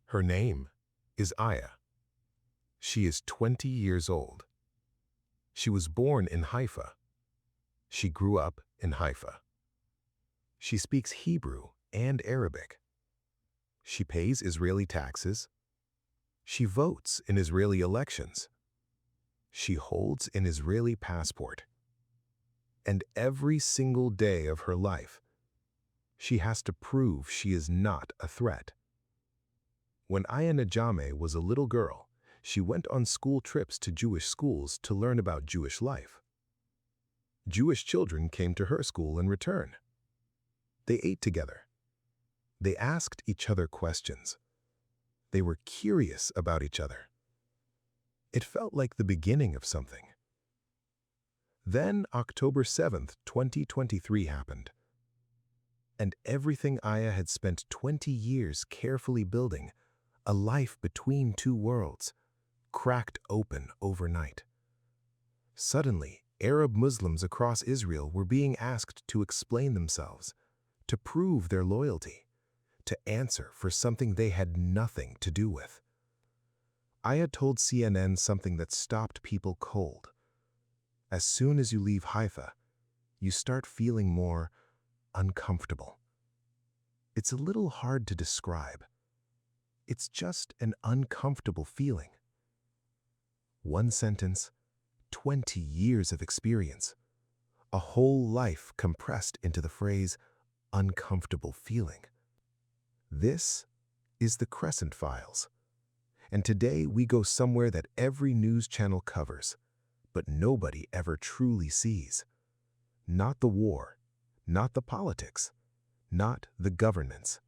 Her name is Aya. She is 20 years old. She was born in Haifa. She grew up in Haifa. She speaks Hebrew and Arabic. She pays Israeli taxes. She votes in Israeli elections. She holds an Israeli passport. And every single day of her life, she has to prove she is not a threat. When Aya Najameh was a little girl, she went on school trips to Jewish schools to learn about Jewish life. Jewish children came to her school in return. They ate together. They asked each other questions. They were curious about each other. It felt like the beginning of something. Then October 7th, 2023 happened. And everything Aya had spent 20 years carefully building, a life between two worlds, cracked open overnight. Suddenly, Arab Muslims across Israel were being asked to explain themselves, to prove their loyalty, to answer for something they had nothing to do with. Aya told CNN something that stopped people cold. As soon as you leave Haifa, you start feeling more uncomfortable. It's a little hard to describe. It's just an uncomfortable feeling. One sentence, 20 years of experience, a whole life compressed into the phrase, uncomfortable feeling. This is the Crescent Files. And today we go somewhere that every news channel covers, but nobody ever truly sees. Not the war, not the politics, not the governance,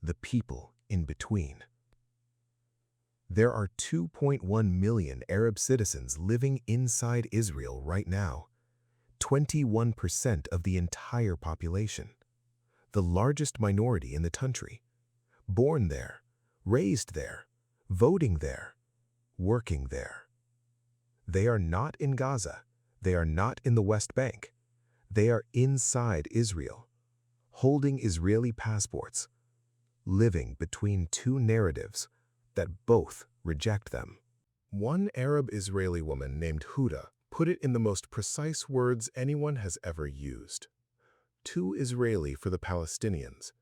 the people in between. There are 2.1 million Arab citizens living inside Israel right now, 21% of the entire population, the largest minority in the country, born there, raised there, voting there, working there. They are not in Gaza. They are not in the West Bank. They are inside Israel, holding Israeli passports, living between two narratives that both reject them. One Arab Israeli woman named Huda put it in the most precise words anyone has ever used. Too Israeli for the Palestinians,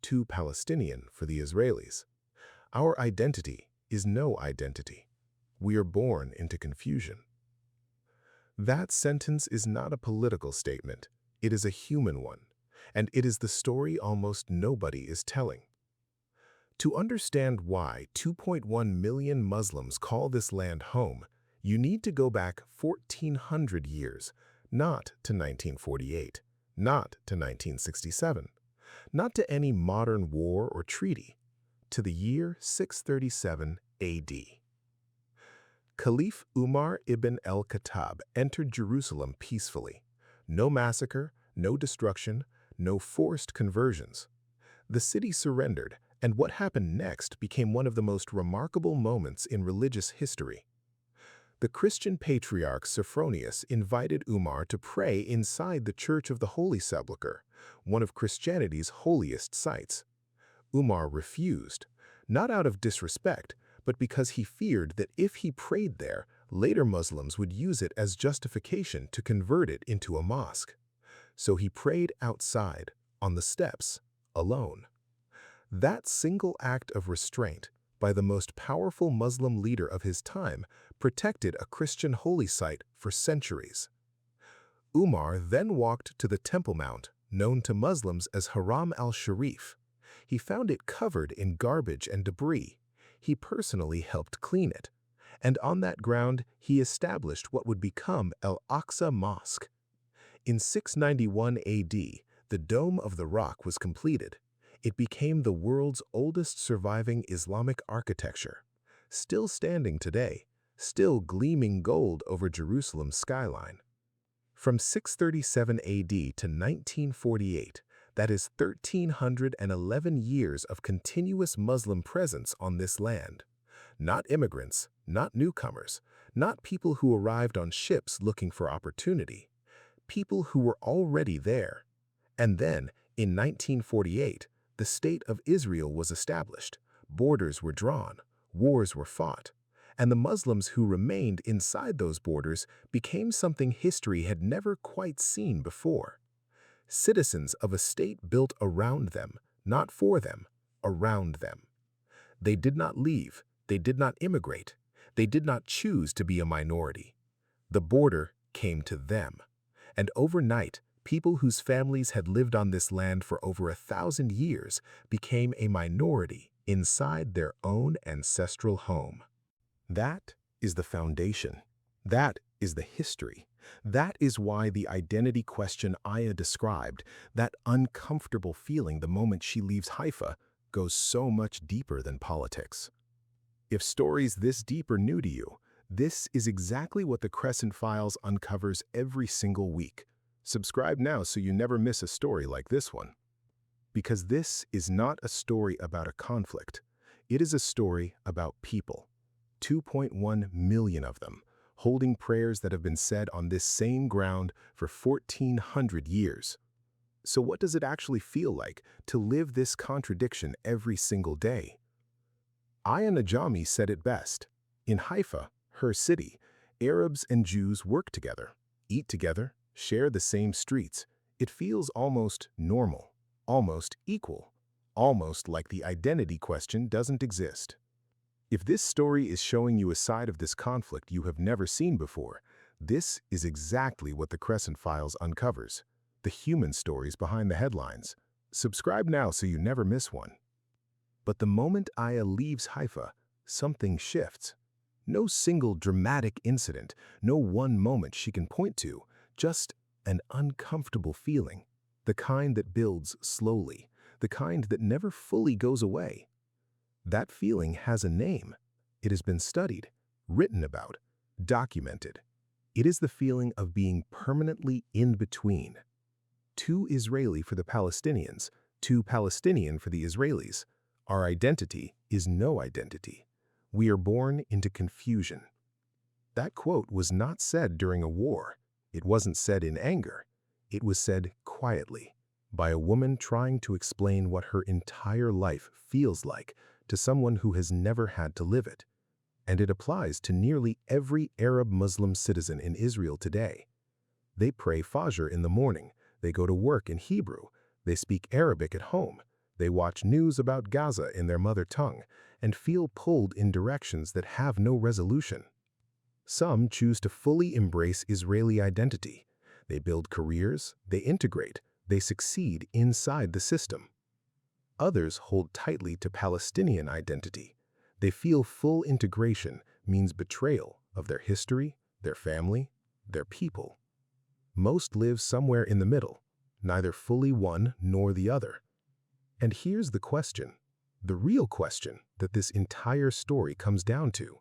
too Palestinian for the Israelis. Our identity is no identity. We are born into confusion. That sentence is not a political statement. It is a human one, and it is the story almost nobody is telling. To understand why 2.1 million Muslims call this land home, you need to go back 1,400 years, not to 1948, not to 1967, not to any modern war or treaty, to the year 637 AD. Caliph Umar ibn al-Khattab entered Jerusalem peacefully. No massacre, no destruction, no forced conversions. The city surrendered, and what happened next became one of the most remarkable moments in religious history. The Christian patriarch Sophronius invited Umar to pray inside the Church of the Holy Sepulchre, one of Christianity's holiest sites. Umar refused, not out of disrespect, but because he feared that if he prayed there, later Muslims would use it as justification to convert it into a mosque. So he prayed outside, on the steps, alone. That single act of restraint by the most powerful Muslim leader of his time protected a Christian holy site for centuries. Umar then walked to the Temple Mount, known to Muslims as Haram al-Sharif. He found it covered in garbage and debris. He personally helped clean it, and on that ground he established what would become Al-Aqsa Mosque. In 691 AD, the Dome of the Rock was completed. It became the world's oldest surviving Islamic architecture, still standing today, still gleaming gold over Jerusalem's skyline. From 637 AD to 1948, that is 1,311 years of continuous Muslim presence on this land. Not immigrants, not newcomers, not people who arrived on ships looking for opportunity. People who were already there. And then, in 1948, the State of Israel was established, Borders were drawn, wars were fought, and the Muslims who remained inside those borders became something history had never quite seen before. Citizens of a state built around them, not for them, around them. They did not leave, they did not immigrate, they did not choose to be a minority. The border came to them, and overnight, people whose families had lived on this land for over 1,000 years became a minority inside their own ancestral home. That is the foundation. That is the history. That is why the identity question Aya described, that uncomfortable feeling the moment she leaves Haifa, goes so much deeper than politics. If stories this deep are new to you, this is exactly what the Crescent Files uncovers every single week. Subscribe now so you never miss a story like this one. Because this is not a story about a conflict. It is a story about people. 2.1 million of them, holding prayers that have been said on this same ground for 1,400 years. So what does it actually feel like to live this contradiction every single day? Aya Najami said it best. In Haifa, her city, Arabs and Jews work together, eat together, share the same streets. It feels almost normal, almost equal, almost like the identity question doesn't exist. If this story is showing you a side of this conflict you have never seen before, this is exactly what the Crescent Files uncovers, the human stories behind the headlines. Subscribe now so you never miss one. But the moment Aya leaves Haifa, something shifts. No single dramatic incident, no one moment she can point to, just an uncomfortable feeling, the kind that builds slowly, the kind that never fully goes away. That feeling has a name. It has been studied, written about, documented. It is the feeling of being permanently in between. Too Israeli for the Palestinians, too Palestinian for the Israelis. Our identity is no identity. We are born into confusion. That quote was not said during a war. It wasn't said in anger. It was said quietly, by a woman trying to explain what her entire life feels like to someone who has never had to live it. And it applies to nearly every Arab Muslim citizen in Israel today. They pray Fajr in the morning, they go to work in Hebrew, they speak Arabic at home, they watch news about Gaza in their mother tongue, and feel pulled in directions that have no resolution. Some choose to fully embrace Israeli identity. They build careers, they integrate, they succeed inside the system. Others hold tightly to Palestinian identity. They feel full integration means betrayal of their history, their family, their people. Most live somewhere in the middle, neither fully one nor the other. And here's the question, the real question that this entire story comes down to.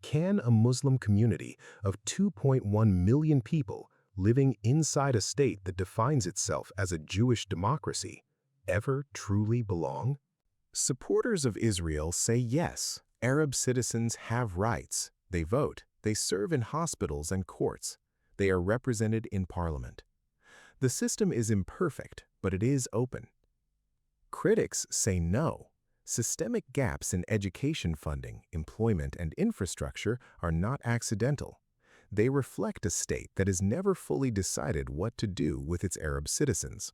Can a Muslim community of 2.1 million people living inside a state that defines itself as a Jewish democracy ever truly belong? Supporters of Israel say yes, Arab citizens have rights. They vote, they serve in hospitals and courts. They are represented in parliament. The system is imperfect, but it is open. Critics say no. Systemic gaps in education funding, employment, and infrastructure are not accidental. They reflect a state that has never fully decided what to do with its Arab citizens.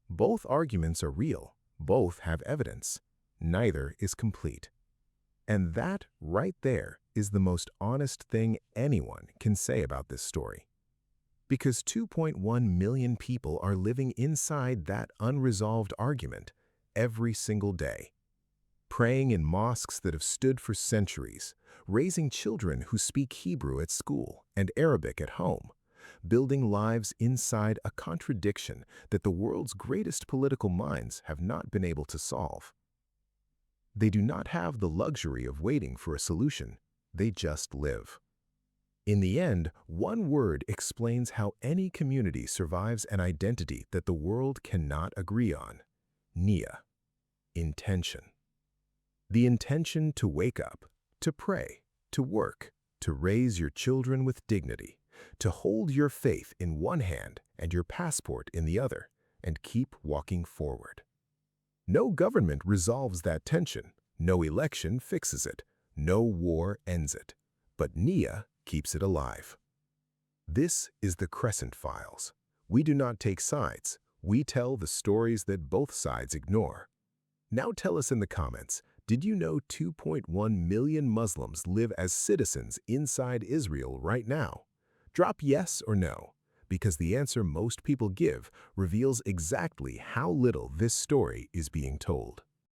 Both arguments are real. Both have evidence. Neither is complete. And that, right there, is the most honest thing anyone can say about this story. Because 2.1 million people are living inside that unresolved argument every single day. Praying in mosques that have stood for centuries, raising children who speak Hebrew at school and Arabic at home, building lives inside a contradiction that the world's greatest political minds have not been able to solve. They do not have the luxury of waiting for a solution, they just live. In the end, one word explains how any community survives an identity that the world cannot agree on. Nia. Intention. The intention to wake up, to pray, to work, to raise your children with dignity, to hold your faith in one hand and your passport in the other, and keep walking forward. No government resolves that tension. No election fixes it. No war ends it. But Nia keeps it alive. This is the Crescent Files. We do not take sides. We tell the stories that both sides ignore. Now tell us in the comments, did you know 2.1 million Muslims live as citizens inside Israel right now? Drop yes or no, because the answer most people give reveals exactly how little this story is being told.